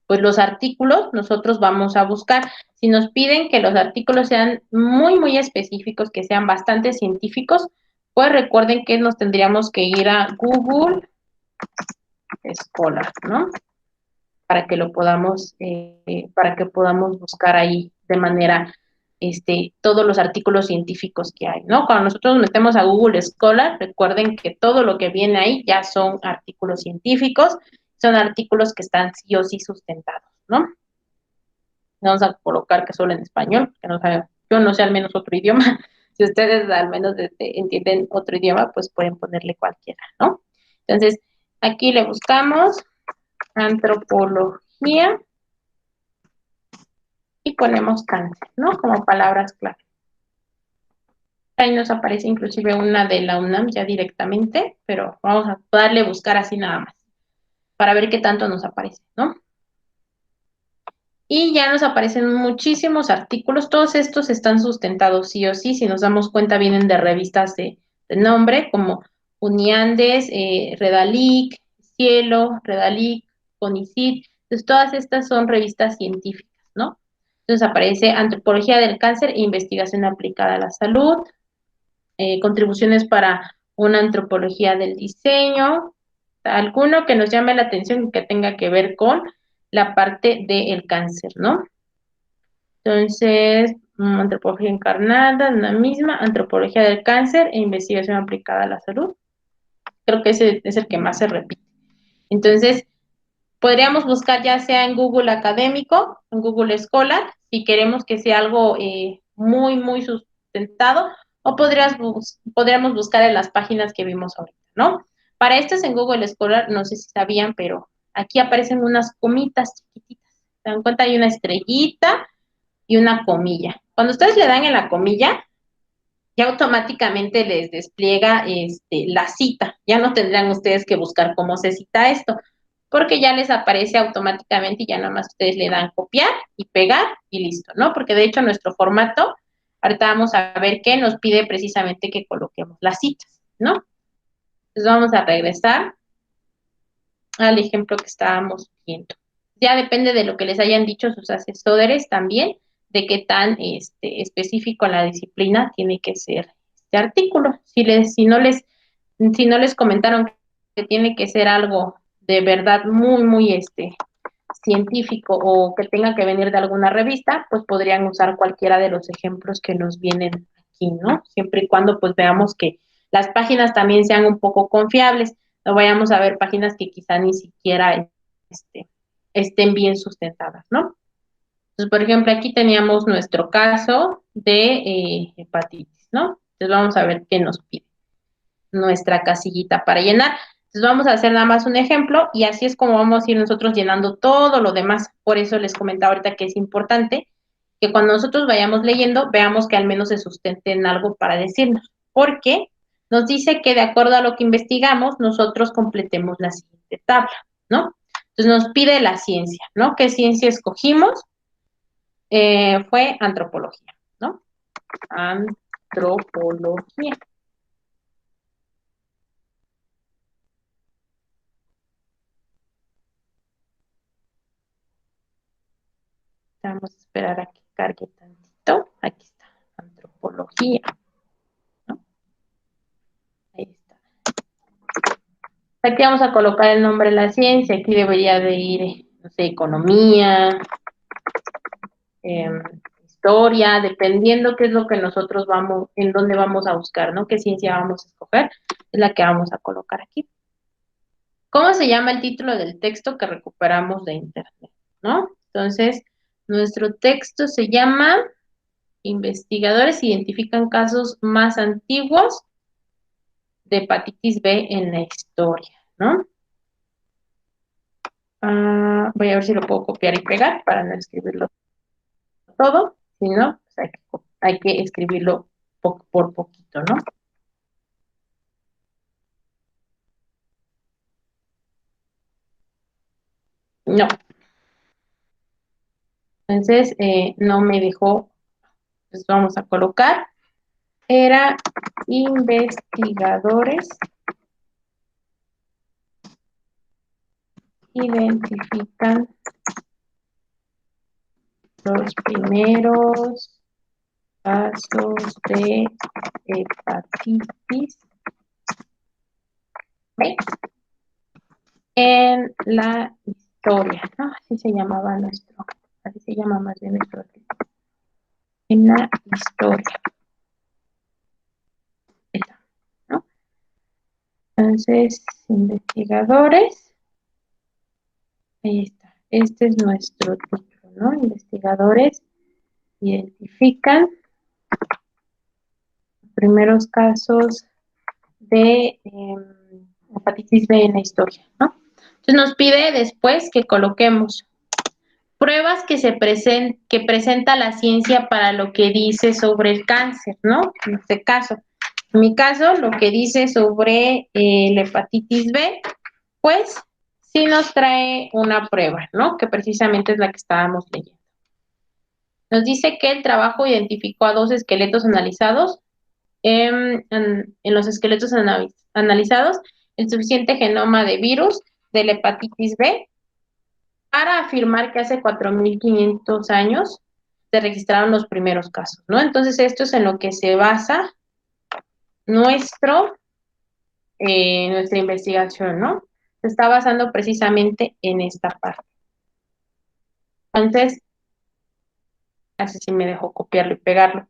pues los artículos, nosotros vamos a buscar. Si nos piden que los artículos sean muy, muy específicos, que sean bastante científicos, pues recuerden que nos tendríamos que ir a Google Scholar, ¿no? Para que para que podamos buscar ahí de manera, todos los artículos científicos que hay, ¿no? Cuando nosotros nos metemos a Google Scholar, recuerden que todo lo que viene ahí ya son artículos científicos, son artículos que están sí o sí sustentados, ¿no? Vamos a colocar que solo en español, que no sabe, yo no sé al menos otro idioma. Si ustedes al menos entienden otro idioma, pues pueden ponerle cualquiera, ¿no? Entonces, aquí le buscamos antropología y ponemos cáncer, ¿no? Como palabras clave. Ahí nos aparece inclusive una de la UNAM ya directamente, pero vamos a darle buscar así nada más, para ver qué tanto nos aparece, ¿no? Y ya nos aparecen muchísimos artículos, todos estos están sustentados sí o sí, si nos damos cuenta vienen de revistas de nombre como Uniandes, Redalic, Cielo, Redalic, Conicid, entonces todas estas son revistas científicas, ¿no? Entonces aparece Antropología del Cáncer e Investigación Aplicada a la Salud, contribuciones para una antropología del diseño, alguno que nos llame la atención y que tenga que ver con la parte del cáncer, ¿no? Entonces, antropología encarnada, una misma, antropología del cáncer e investigación aplicada a la salud. Creo que ese es el que más se repite. Entonces, podríamos buscar ya sea en Google Académico, en Google Scholar, si queremos que sea algo muy, muy sustentado, o podríamos buscar en las páginas que vimos ahorita, ¿no? Para estos en Google Scholar, no sé si sabían, pero aquí aparecen unas comitas chiquititas. ¿Se dan cuenta? Hay una estrellita y una comilla. Cuando ustedes le dan en la comilla, ya automáticamente les despliega la cita. Ya no tendrán ustedes que buscar cómo se cita esto, porque ya les aparece automáticamente y ya nada más ustedes le dan copiar y pegar y listo, ¿no? Porque de hecho nuestro formato, ahorita vamos a ver que nos pide precisamente que coloquemos las citas, ¿no? Entonces vamos a regresar al ejemplo que estábamos viendo. Ya depende de lo que les hayan dicho sus asesores también, de qué tan específico en la disciplina tiene que ser este artículo. Si no les comentaron que tiene que ser algo de verdad muy, muy científico o que tenga que venir de alguna revista, pues podrían usar cualquiera de los ejemplos que nos vienen aquí, ¿no? Siempre y cuando pues veamos que las páginas también sean un poco confiables, no vayamos a ver páginas que quizá ni siquiera estén bien sustentadas, ¿no? Entonces, por ejemplo, aquí teníamos nuestro caso de hepatitis, ¿no? Entonces vamos a ver qué nos pide nuestra casillita para llenar. Entonces vamos a hacer nada más un ejemplo y así es como vamos a ir nosotros llenando todo lo demás. Por eso les comentaba ahorita que es importante que cuando nosotros vayamos leyendo, veamos que al menos se sustente en algo para decirnos. Porque nos dice que de acuerdo a lo que investigamos, nosotros completemos la siguiente tabla, ¿no? Entonces nos pide la ciencia, ¿no? ¿Qué ciencia escogimos? Fue antropología, ¿no? Antropología. Vamos a esperar a que cargue tantito. Aquí está, antropología, ¿no? Ahí está. Aquí vamos a colocar el nombre de la ciencia. Aquí debería de ir, no sé, economía, historia, dependiendo qué es lo que nosotros vamos, en dónde vamos a buscar, ¿no? Qué ciencia vamos a escoger, es la que vamos a colocar aquí. ¿Cómo se llama el título del texto que recuperamos de internet, ¿no? Entonces, nuestro texto se llama Investigadores identifican casos más antiguos de hepatitis B en la historia, ¿no? Voy a ver si lo puedo copiar y pegar para no escribirlo todo, si no, pues hay que escribirlo por poquito, ¿no? No. Entonces, no me dejó Entonces vamos a colocar, era investigadores identifican los primeros casos de hepatitis B en la historia, ¿no? Así se llamaba así se llama más bien nuestro artículo. En la historia. ¿No? Entonces, investigadores. Ahí está. Este es nuestro título, ¿no? Investigadores identifican los primeros casos de hepatitis B en la historia, ¿no? Entonces nos pide después que coloquemos pruebas que presenta la ciencia para lo que dice sobre el cáncer, ¿no? En este caso, en mi caso, lo que dice sobre la hepatitis B, pues sí nos trae una prueba, ¿no? Que precisamente es la que estábamos leyendo. Nos dice que el trabajo identificó a 2 esqueletos analizados. En los esqueletos analizados, el suficiente genoma de virus de la hepatitis B para afirmar que hace 4.500 años se registraron los primeros casos, ¿no? Entonces, esto es en lo que se basa nuestra investigación, ¿no? Se está basando precisamente en esta parte. Entonces, así sí me dejó copiarlo y pegarlo.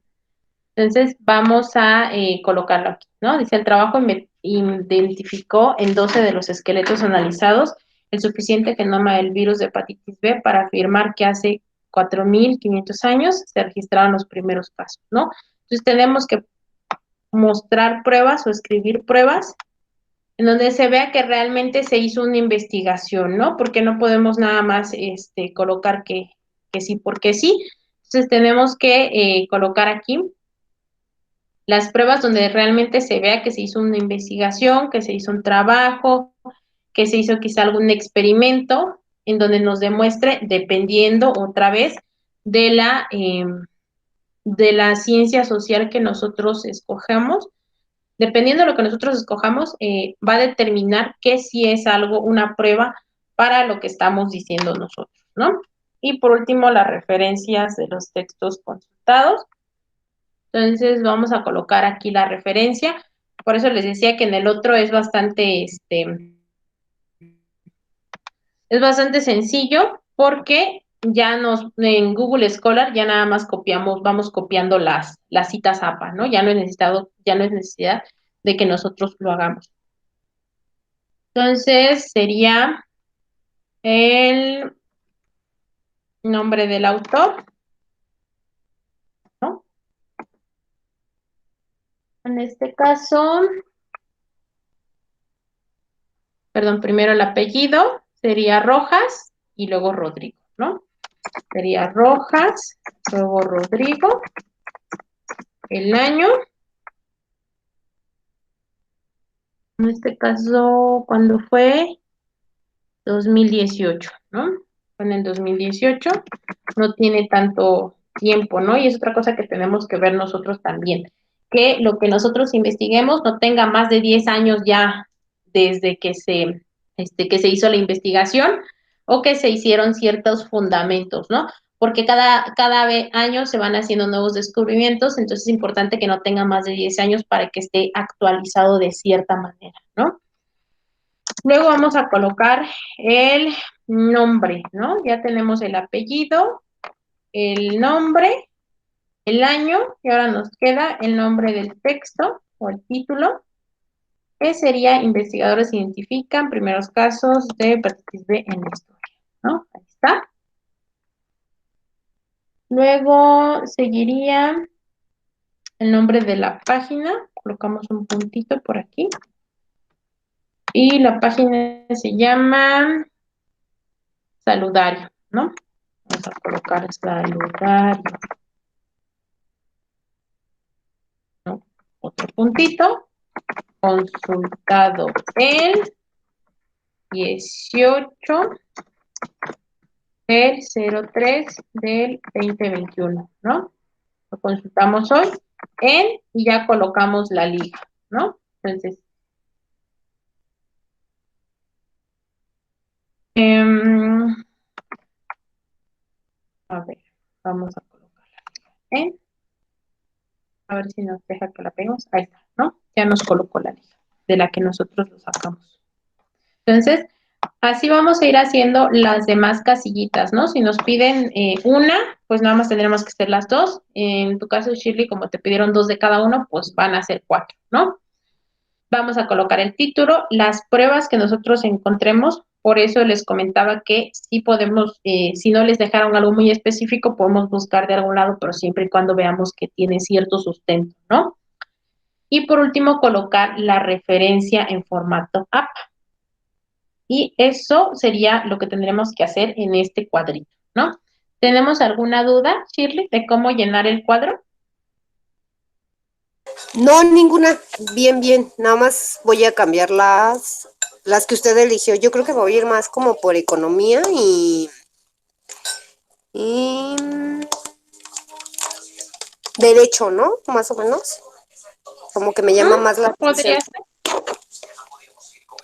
Entonces, vamos a colocarlo aquí, ¿no? Dice, el trabajo identificó en 12 de los esqueletos analizados el suficiente genoma del virus de hepatitis B para afirmar que hace 4.500 años se registraron los primeros casos, ¿no? Entonces, tenemos que mostrar pruebas o escribir pruebas en donde se vea que realmente se hizo una investigación, ¿no? Porque no podemos nada más colocar que sí porque sí. Entonces, tenemos que colocar aquí las pruebas donde realmente se vea que se hizo una investigación, que se hizo un trabajo, que se hizo quizá algún experimento, en donde nos demuestre, dependiendo otra vez de la ciencia social que nosotros escojamos, dependiendo de lo que nosotros escojamos, va a determinar que si es algo, una prueba para lo que estamos diciendo nosotros, ¿no? Y por último, las referencias de los textos consultados. Entonces vamos a colocar aquí la referencia. Por eso les decía que en el otro es bastante sencillo, porque ya en Google Scholar ya nada más vamos copiando las citas APA, ¿no? Ya no es necesidad de que nosotros lo hagamos. Entonces sería el nombre del autor, ¿no? En este caso, perdón, primero el apellido sería Rojas y luego Rodrigo, ¿no? Sería Rojas, luego Rodrigo, el año. En este caso, ¿cuándo fue? 2018, ¿no? Fue en el 2018, no tiene tanto tiempo, ¿no? Y es otra cosa que tenemos que ver nosotros también, que lo que nosotros investiguemos no tenga más de 10 años ya desde que se hizo la investigación o que se hicieron ciertos fundamentos, ¿no? Porque cada año se van haciendo nuevos descubrimientos, entonces es importante que no tenga más de 10 años para que esté actualizado de cierta manera, ¿no? Luego vamos a colocar el nombre, ¿no? Ya tenemos el apellido, el nombre, el año, y ahora nos queda el nombre del texto o el título, que sería investigadores identifican primeros casos de hepatitis B en la historia, ¿no? Ahí está. Luego seguiría el nombre de la página, colocamos un puntito por aquí. Y la página se llama Saludario, ¿no? Vamos a colocar Saludario. ¿No? Otro puntito. Consultado el 18 del 03 del 2021, ¿no? lo consultamos hoy, y ya colocamos la liga, ¿no? Entonces, a ver, vamos a colocarla en, a ver si nos deja que la peguemos, ahí está, ¿no? Ya nos colocó la liga, de la que nosotros lo sacamos. Entonces, así vamos a ir haciendo las demás casillitas, ¿no? Si nos piden una, pues nada más tendremos que hacer las dos. En tu caso, Shirley, como te pidieron dos de cada uno, pues van a ser 4, ¿no? Vamos a colocar el título, las pruebas que nosotros encontremos, por eso les comentaba que sí podemos, si no les dejaron algo muy específico, podemos buscar de algún lado, pero siempre y cuando veamos que tiene cierto sustento, ¿no? Y por último, colocar la referencia en formato APA. Y eso sería lo que tendremos que hacer en este cuadrito, ¿no? ¿Tenemos alguna duda, Shirley, de cómo llenar el cuadro? No, ninguna. Bien, bien. Nada más voy a cambiar las que usted eligió. Yo creo que voy a ir más como por economía y derecho, ¿no? Más o menos. Como que me llama más la atención. Podría ser.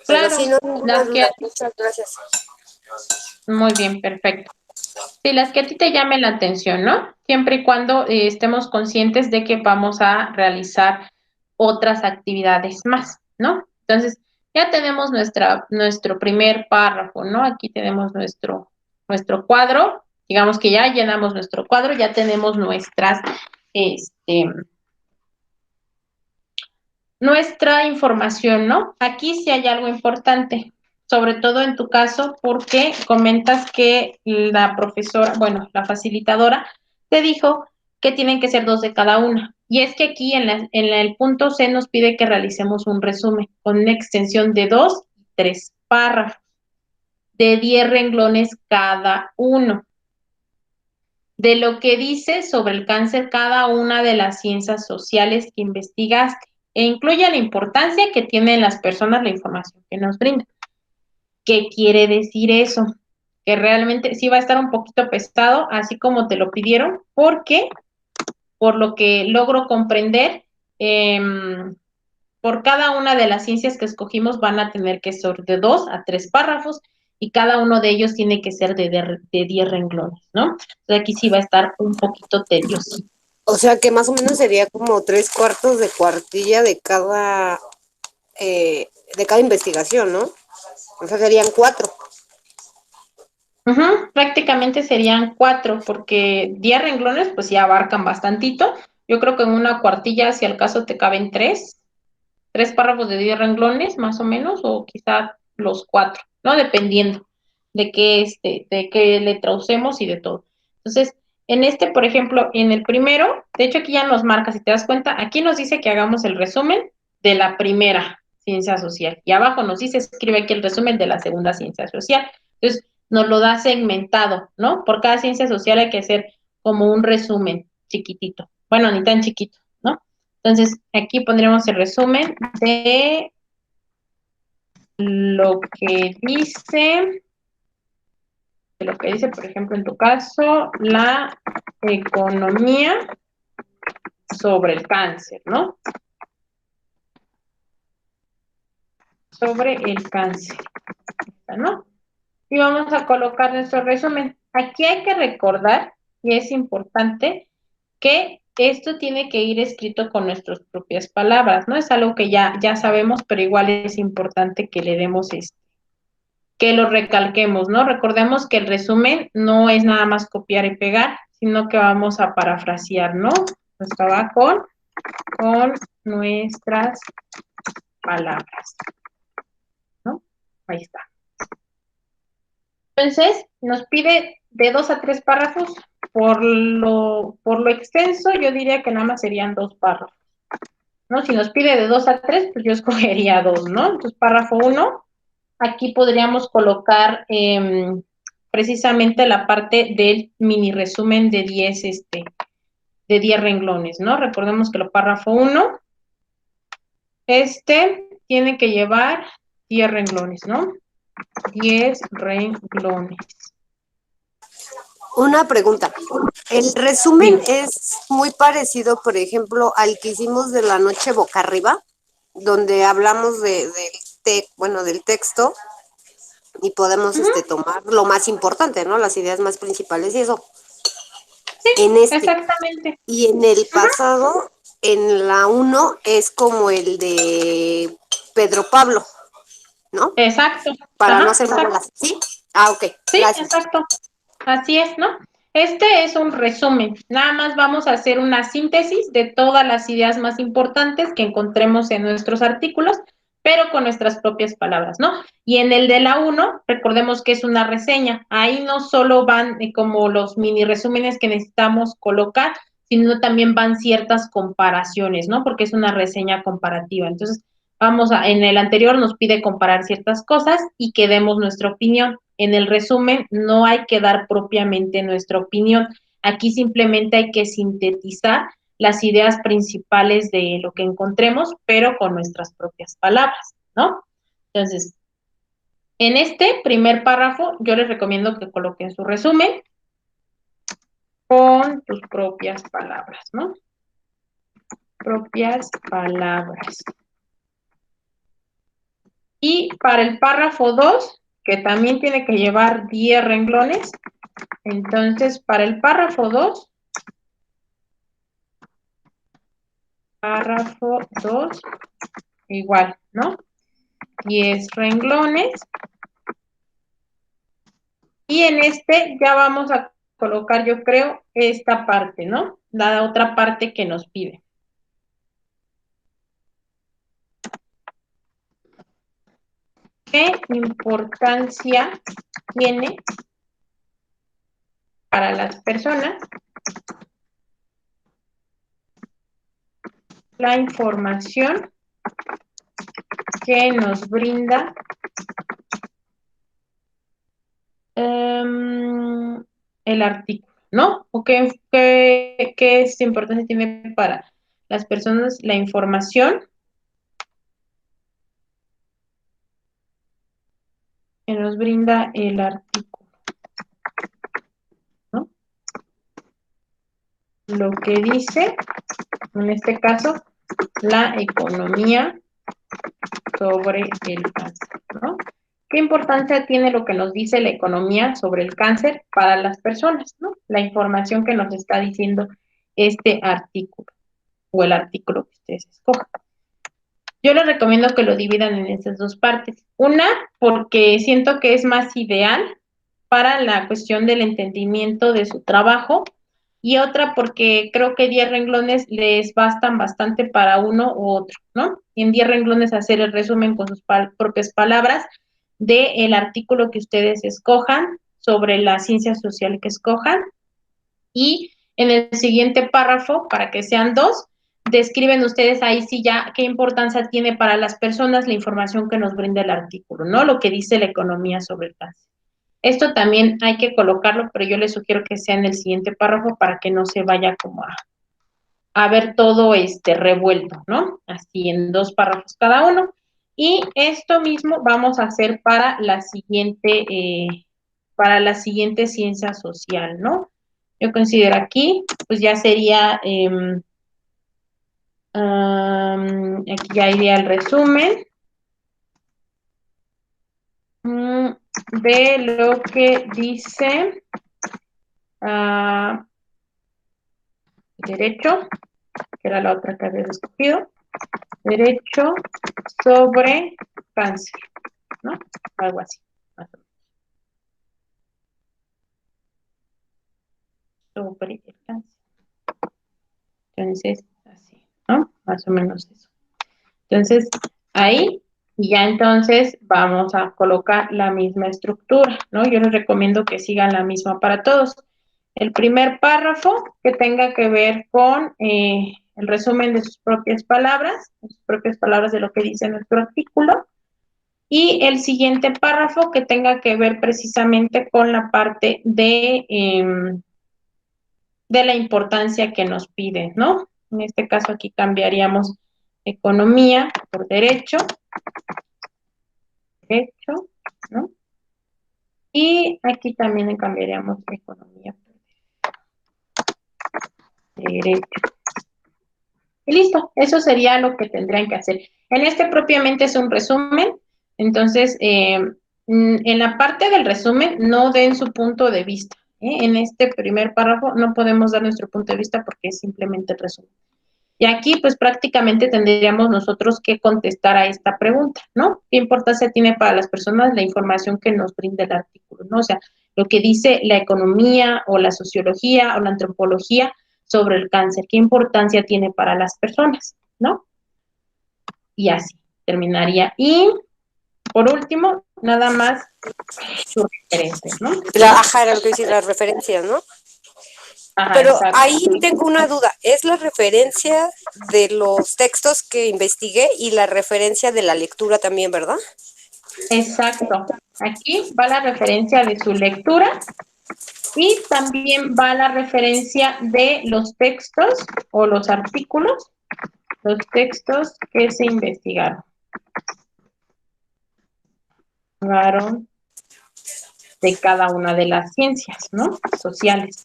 Pero Claro, sí, no, ninguna las que... duda. Muchas gracias. Muy bien, perfecto. Sí, las que a ti te llamen la atención, ¿no? Siempre y cuando estemos conscientes de que vamos a realizar otras actividades más, ¿no? Entonces, ya tenemos nuestro primer párrafo, ¿no? Aquí tenemos nuestro cuadro, digamos que ya llenamos nuestro cuadro, ya tenemos nuestra información, ¿no? Aquí sí hay algo importante, sobre todo en tu caso, porque comentas que la profesora, bueno, la facilitadora, te dijo que tienen que ser 2 de cada una. Y es que aquí en el punto C nos pide que realicemos un resumen con una extensión de 2 y 3 párrafos, de 10 renglones cada uno, de lo que dice sobre el cáncer cada una de las ciencias sociales que investigaste e incluye la importancia que tienen las personas la información que nos brindan. ¿Qué quiere decir eso? Que realmente sí va a estar un poquito pesado, así como te lo pidieron, porque por lo que logro comprender, por cada una de las ciencias que escogimos van a tener que ser de 2 a 3 párrafos y cada uno de ellos tiene que ser de 10 renglones, ¿no? Entonces aquí sí va a estar un poquito tedioso. O sea que más o menos sería como 3/4 de cuartilla de cada investigación, ¿no? O sea, serían 4. Prácticamente serían 4, porque 10 renglones pues ya abarcan bastantito. Yo creo que en una cuartilla, si al caso te caben 3 párrafos de 10 renglones, más o menos, o quizá los 4, ¿no? Dependiendo de qué letra usemos y de todo. Entonces, en por ejemplo, en el primero, de hecho aquí ya nos marca, si te das cuenta, aquí nos dice que hagamos el resumen de la primera ciencia social. Y abajo nos dice, escribe aquí el resumen de la segunda ciencia social. Entonces, nos lo da segmentado, ¿no? Por cada ciencia social hay que hacer como un resumen chiquitito. Bueno, ni tan chiquito, ¿no? Entonces, aquí pondremos el resumen de lo que dice, por ejemplo, en tu caso, la economía sobre el cáncer, ¿no? Sobre el cáncer, ¿no? Y vamos a colocar nuestro resumen. Aquí hay que recordar, y es importante, que esto tiene que ir escrito con nuestras propias palabras, ¿no? Es algo que ya sabemos, pero igual es importante que le demos que lo recalquemos, ¿no? Recordemos que el resumen no es nada más copiar y pegar, sino que vamos a parafrasear, ¿no? Esto va con nuestras palabras, ¿no? Ahí está. Entonces, nos pide de 2 a 3 párrafos. Por lo extenso, yo diría que nada más serían 2 párrafos, ¿no? Si nos pide de 2 a 3, pues yo escogería 2, ¿no? Entonces, párrafo 1, aquí podríamos colocar precisamente la parte del mini resumen de 10 renglones, ¿no? Recordemos que el párrafo 1, tiene que llevar 10 renglones, ¿no? 10 renglones. Una pregunta. El resumen Dime. es muy parecido, por ejemplo, al que hicimos de la noche boca arriba, donde hablamos del texto y podemos Ujú, tomar lo más importante, ¿no? Las ideas más principales y eso. sí, En este. exactamente. Y en el Ujú, pasado, en la uno es como el de Pedro Pablo, ¿no? exacto. Para no Ajá, hacer exacto. bolas. ¿Sí? Ah, ok. Sí, Gracias. exacto. Así es, ¿no? Este es un resumen. Nada más vamos a hacer una síntesis de todas las ideas más importantes que encontremos en nuestros artículos, pero con nuestras propias palabras, ¿no? Y en el de la uno, recordemos que es una reseña. Ahí no solo van como los mini resúmenes que necesitamos colocar, sino también van ciertas comparaciones, ¿no? Porque es una reseña comparativa. Entonces, en el anterior nos pide comparar ciertas cosas y que demos nuestra opinión. En el resumen no hay que dar propiamente nuestra opinión. Aquí simplemente hay que sintetizar las ideas principales de lo que encontremos, pero con nuestras propias palabras, ¿no? Entonces, en este primer párrafo, yo les recomiendo que coloquen su resumen con tus propias palabras, ¿no? Propias palabras. Y para el párrafo 2, que también tiene que llevar 10 renglones, entonces para el párrafo 2 igual, ¿no? 10 renglones. Y en este ya vamos a colocar, yo creo, esta parte, ¿no? La otra parte que nos pide. ¿Qué importancia tiene para las personas la información que nos brinda el artículo, ¿no? ¿O qué es importancia tiene para las personas la información que nos brinda el artículo, ¿no? Lo que dice, en este caso, la economía sobre el cáncer, ¿no? ¿Qué importancia tiene lo que nos dice la economía sobre el cáncer para las personas, ¿no? La información que nos está diciendo este artículo o el artículo que ustedes escojan. Yo les recomiendo que lo dividan en estas dos partes. Una, porque siento que es más ideal para la cuestión del entendimiento de su trabajo, y otra porque creo que 10 renglones les bastan bastante para uno u otro, ¿no? Y en 10 renglones hacer el resumen con sus propias palabras del artículo que ustedes escojan, sobre la ciencia social que escojan, y en el siguiente párrafo, para que sean dos, describen ustedes ahí sí ya qué importancia tiene para las personas la información que nos brinda el artículo, ¿no? Lo que dice la economía sobre el cáncer. Esto también hay que colocarlo, pero yo les sugiero que sea en el siguiente párrafo para que no se vaya como a ver todo revuelto, ¿no? Así en dos párrafos cada uno. Y esto mismo vamos a hacer para la siguiente ciencia social, ¿no? Yo considero aquí, pues ya sería, aquí ya iría el resumen de lo que dice derecho, que era la otra que había escogido, derecho sobre cáncer, ¿no? Algo así, más o menos, sobre el cáncer. Entonces, así, ¿no? Más o menos eso. Entonces, ahí, y ya entonces vamos a colocar la misma estructura, ¿no? Yo les recomiendo que sigan la misma para todos. El primer párrafo que tenga que ver con el resumen de sus propias palabras de lo que dice nuestro artículo, y el siguiente párrafo que tenga que ver precisamente con la parte de la importancia que nos pide, ¿no? En este caso aquí cambiaríamos economía por derecho, ¿no? Y aquí también le cambiaríamos economía, derecho. Y listo, eso sería lo que tendrían que hacer. En este propiamente es un resumen, entonces en la parte del resumen no den su punto de vista. En este primer párrafo no podemos dar nuestro punto de vista porque es simplemente el resumen. Y aquí, pues prácticamente tendríamos nosotros que contestar a esta pregunta, ¿no? ¿Qué importancia tiene para las personas la información que nos brinda el artículo, ¿no? O sea, lo que dice la economía o la sociología o la antropología sobre el cáncer, ¿qué importancia tiene para las personas, ¿no? Y así terminaría. Y por último, nada más sus referencias, ¿no? Ajá, era lo que decir, las referencias, ¿no? Ajá, Pero exacto. ahí tengo una duda. ¿Es la referencia de los textos que investigué y la referencia de la lectura también, verdad? Exacto. Aquí va la referencia de su lectura y también va la referencia de los textos o los artículos, los textos que se investigaron de cada una de las ciencias, ¿no? Sociales.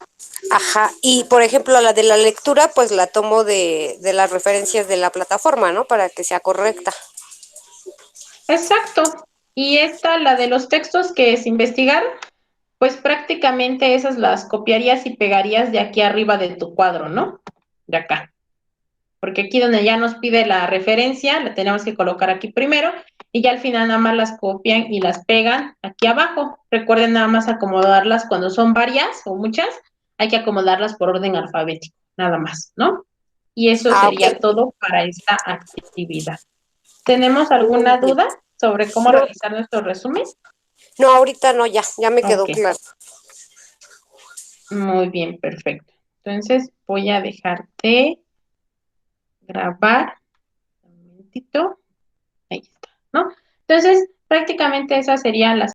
Ajá. Y por ejemplo, la de la lectura, pues la tomo de las referencias de la plataforma, ¿no? Para que sea correcta. Exacto. Y esta, la de los textos que se investigaron, pues prácticamente esas las copiarías y pegarías de aquí arriba de tu cuadro, ¿no? De acá. Porque aquí donde ya nos pide la referencia, la tenemos que colocar aquí primero y ya al final nada más las copian y las pegan aquí abajo. Recuerden nada más acomodarlas cuando son varias o muchas, hay que acomodarlas por orden alfabético, nada más, ¿no? Y eso Ah, ok. sería todo para esta actividad. ¿Tenemos Muy alguna bien. duda sobre cómo No, realizar nuestro resumen? no, ahorita no, ya me quedó Ok, claro. muy bien, perfecto. Entonces voy a dejar de grabar un momentito. Ahí está, ¿no? Entonces, prácticamente esas serían las